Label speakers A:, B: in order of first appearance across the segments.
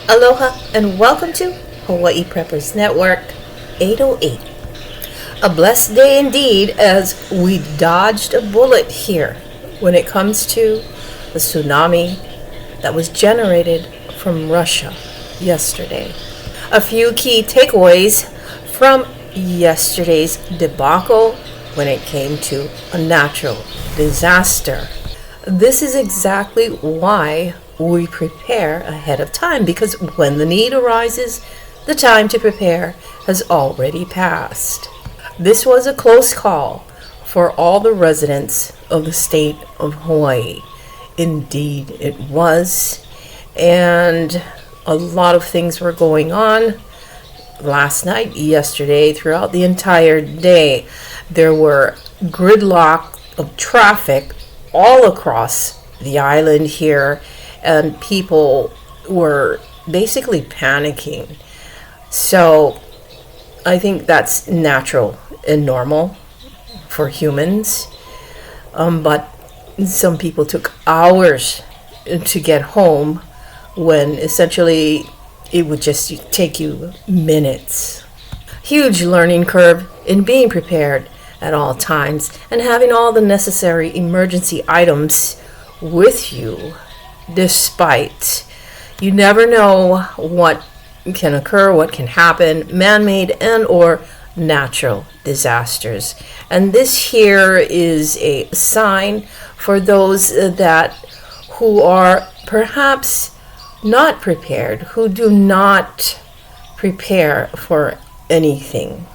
A: Aloha and welcome to Hawaii Preppers Network 808. A blessed day indeed as we dodged a bullet here when it comes to the tsunami that was generated from Russia yesterday. A few key takeaways from yesterday's debacle when it came to a natural disaster. This is exactly why we prepare ahead of time, because when the need arises, the time to prepare has already passed. This was a close call for all the residents of the state of Hawaii. Indeed, it was. And a lot of things were going on last night, yesterday, throughout the entire day. There were gridlock of traffic all across the island here, and people were basically panicking. So I think that's natural and normal for humans. But some people took hours to get home when essentially it would just take you minutes. Huge learning curve in being prepared at all times and having all the necessary emergency items with you, despite you never know what can occur, what can happen, man-made and or natural disasters. And this here is a sign for those that who are perhaps not prepared, who do not prepare for anything.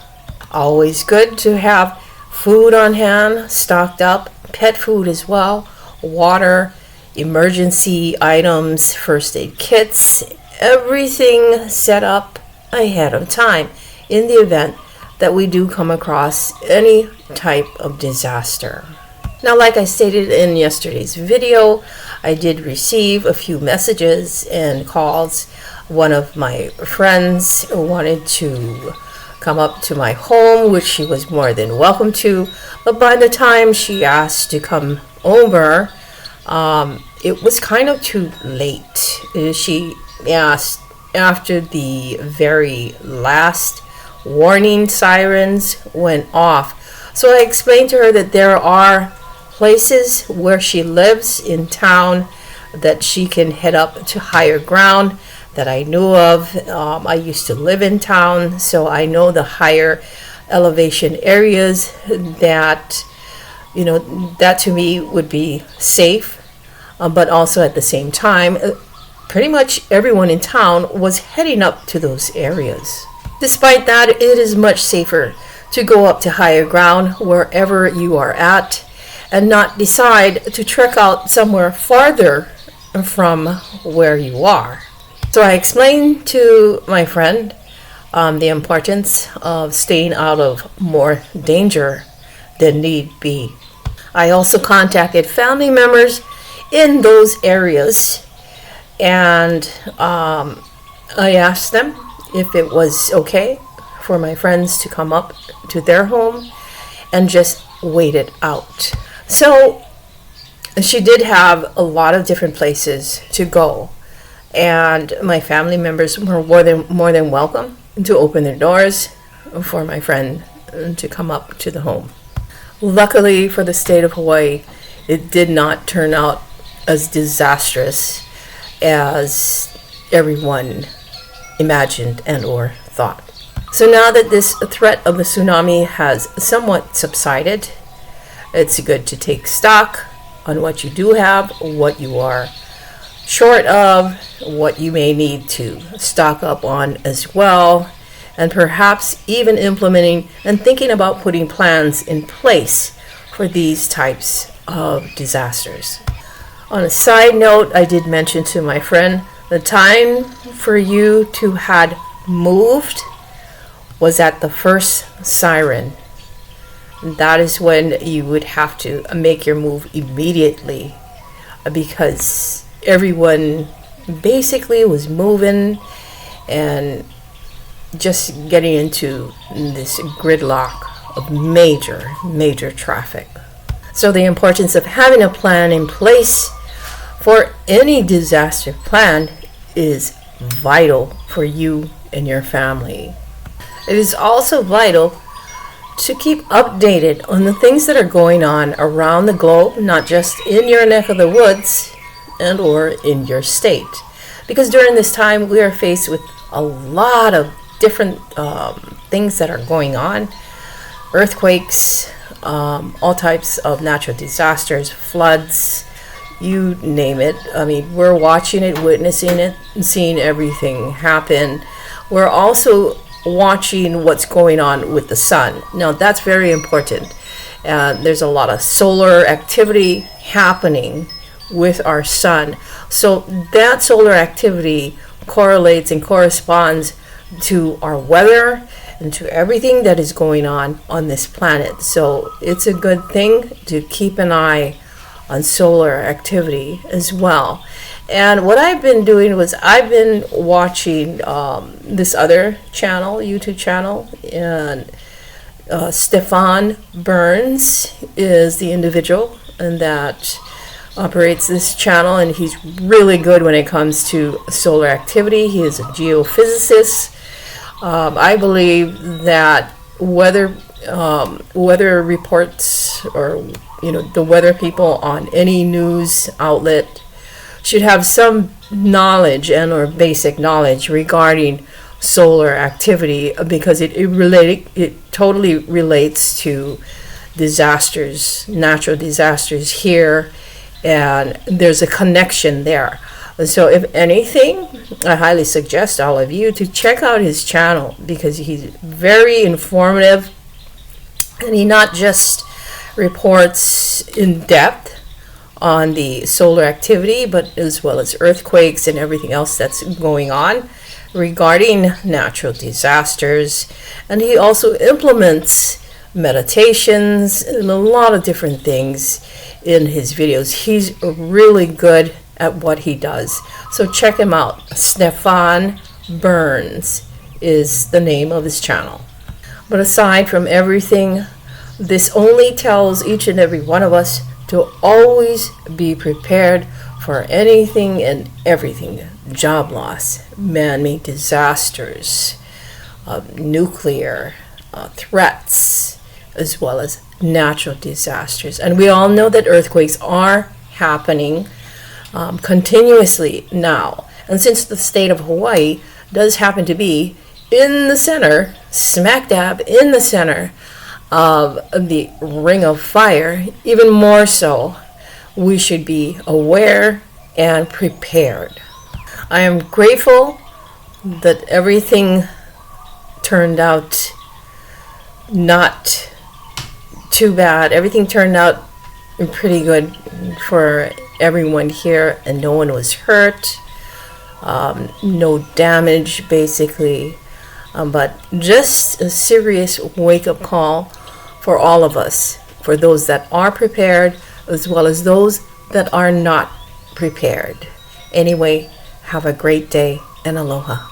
A: Always good to have food on hand, stocked up, pet food as well, water, emergency items, first aid kits, everything set up ahead of time in the event that we do come across any type of disaster. Now, like I stated in yesterday's video, I did receive a few messages and calls. One of my friends wanted to come up to my home, which she was more than welcome to, but by the time she asked to come over, it was kind of too late. She asked after the very last warning sirens went off. So I explained to her that there are places where she lives in town that she can head up to higher ground that I knew of. I used to live in town, so I know the higher elevation areas that, that to me would be safe. But also at the same time, pretty much everyone in town was heading up to those areas. Despite that, it is much safer to go up to higher ground wherever you are at and not decide to trek out somewhere farther from where you are. So I explained to my friend the importance of staying out of more danger than need be. I also contacted family members in those areas, and I asked them if it was okay for my friends to come up to their home and just wait it out. So she did have a lot of different places to go, and my family members were more than welcome to open their doors for my friend to come up to the home. Luckily for the state of Hawaii, it did not turn out as disastrous as everyone imagined and or thought. So now that this threat of the tsunami has somewhat subsided, it's good to take stock on what you do have, what you are short of, what you may need to stock up on as well, and perhaps even implementing and thinking about putting plans in place for these types of disasters. On a side note, I did mention to my friend the time for you to had moved was at the first siren. That is when you would have to make your move immediately, because everyone basically was moving and just getting into this gridlock of major traffic. So the importance of having a plan in place for any disaster plan is vital for you and your family. It is also vital to keep updated on the things that are going on around the globe, not just in your neck of the woods and or in your state. Because during this time we are faced with a lot of different things that are going on. Earthquakes, all types of natural disasters, floods, you name it. I mean, we're watching it, witnessing it, and seeing everything happen. We're also watching what's going on with the sun. Now, that's very important. There's a lot of solar activity happening with our sun. So that solar activity correlates and corresponds to our weather and to everything that is going on this planet. So it's a good thing to keep an eye on solar activity as well. And what I've been doing was I've been watching this other channel, YouTube channel, and Stefan Burns is the individual and that operates this channel, and he's really good when it comes to solar activity. He is a geophysicist. I believe that weather reports, or the weather people on any news outlet should have some knowledge and or basic knowledge regarding solar activity, because it totally relates to disasters, natural disasters here, and there's a connection there. So if anything, I highly suggest all of you to check out his channel, because he's very informative, and he not just reports in depth on the solar activity, but as well as earthquakes and everything else that's going on regarding natural disasters. And he also implements meditations and a lot of different things in his videos. He's really good at what he does. So check him out. Stefan Burns is the name of his channel. But aside from everything, this only tells each and every one of us to always be prepared for anything and everything. Job loss, man-made disasters, nuclear threats, as well as natural disasters. And we all know that earthquakes are happening continuously now. And since the state of Hawaii does happen to be in the center, smack dab in the center of the ring of fire, even more so, we should be aware and prepared. I am grateful that everything turned out not too bad. Everything turned out pretty good for everyone here, and no one was hurt, no damage basically, but just a serious wake-up call for all of us, for those that are prepared as well as those that are not prepared. Anyway, have a great day and aloha.